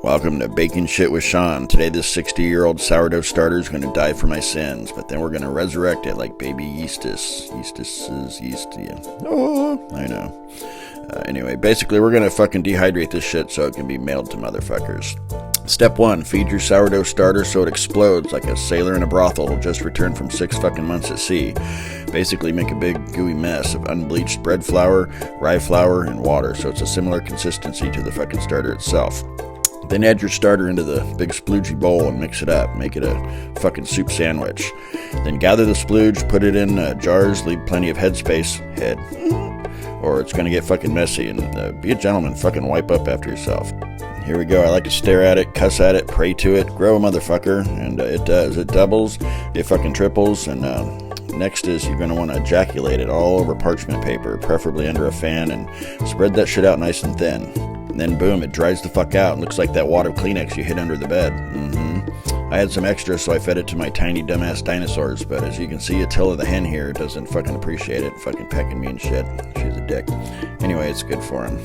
Welcome to Baking Shit with Sean. Today this 60-year-old sourdough starter is going to die for my sins, but then we're going to resurrect it like baby yeastus. Yeastus is yeast, yeah. Oh, I know. Anyway, basically we're going to fucking dehydrate this shit so it can be mailed to motherfuckers. Step 1, feed your sourdough starter so it explodes like a sailor in a brothel who just returned from 6 fucking months at sea. Basically make a big gooey mess of unbleached bread flour, rye flour, and water so it's a similar consistency to the fucking starter itself. Then add your starter into the big sploogey bowl and mix it up. Make it a fucking soup sandwich. Then gather the splooge, put it in jars, leave plenty of headspace, or it's gonna get fucking messy. And be a gentleman, fucking wipe up after yourself. Here we go. I like to stare at it, cuss at it, pray to it, grow a motherfucker, and it does. It doubles, it fucking triples, and next is you're going to want to ejaculate it all over parchment paper, preferably under a fan, and spread that shit out nice and thin. And then boom, it dries the fuck out and looks like that wad of Kleenex you hid under the bed. I had some extra, so I fed it to my tiny dumbass dinosaurs, but as you can see, Attila the hen here doesn't fucking appreciate it, fucking pecking me and shit. She's a dick. Anyway, it's good for him.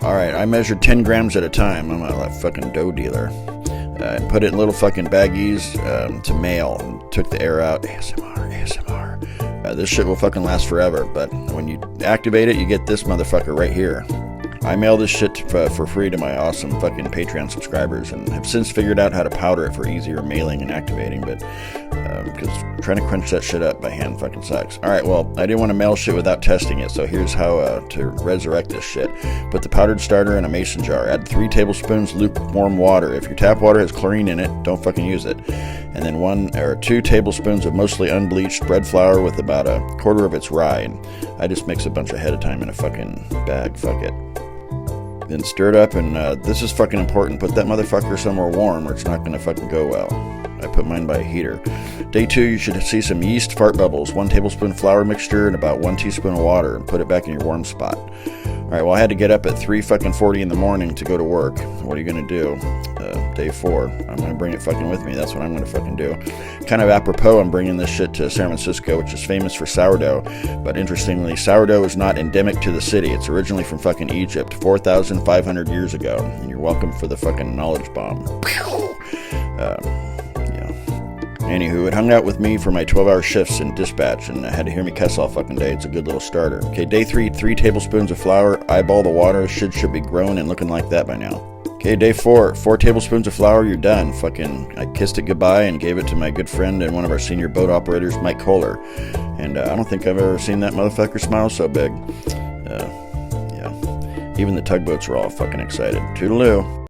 Alright, I measured 10 grams at a time. I'm a fucking dough dealer. And put it in little fucking baggies to mail, and took the air out. ASMR. This shit will fucking last forever, but when you activate it, you get this motherfucker right here. I mail this shit for free to my awesome fucking Patreon subscribers, and have since figured out how to powder it for easier mailing and activating, but because trying to crunch that shit up by hand fucking sucks. Alright, well, I didn't want to mail shit without testing it, so here's how to resurrect this shit. Put the powdered starter in a mason jar. Add 3 tablespoons lukewarm water. If your tap water has chlorine in it, don't fucking use it. And then 1 or 2 tablespoons of mostly unbleached bread flour with about a quarter of its rye. And I just mix a bunch ahead of time in a fucking bag. Fuck it. Then stir it up, and this is fucking important. Put that motherfucker somewhere warm or it's not going to fucking go well. I put mine by a heater. Day 2, you should see some yeast fart bubbles, 1 tablespoon flour mixture, and about 1 teaspoon of water, and put it back in your warm spot. Alright, well, I had to get up at 3:40 in the morning to go to work. What are you going to do? Day 4, I'm going to bring it fucking with me. That's what I'm going to fucking do. Kind of apropos, I'm bringing this shit to San Francisco, which is famous for sourdough. But interestingly, sourdough is not endemic to the city. It's originally from fucking Egypt, 4,500 years ago. And you're welcome for the fucking knowledge bomb. Anywho, it hung out with me for my 12-hour shifts in dispatch, and had to hear me cuss all fucking day. It's a good little starter. Okay, day 3, 3 tablespoons of flour. Eyeball the water. Should be grown and looking like that by now. Okay, day 4, 4 tablespoons of flour. You're done. Fucking, I kissed it goodbye and gave it to my good friend and one of our senior boat operators, Mike Kohler. And I don't think I've ever seen that motherfucker smile so big. Yeah. Even the tugboats were all fucking excited. Toodaloo.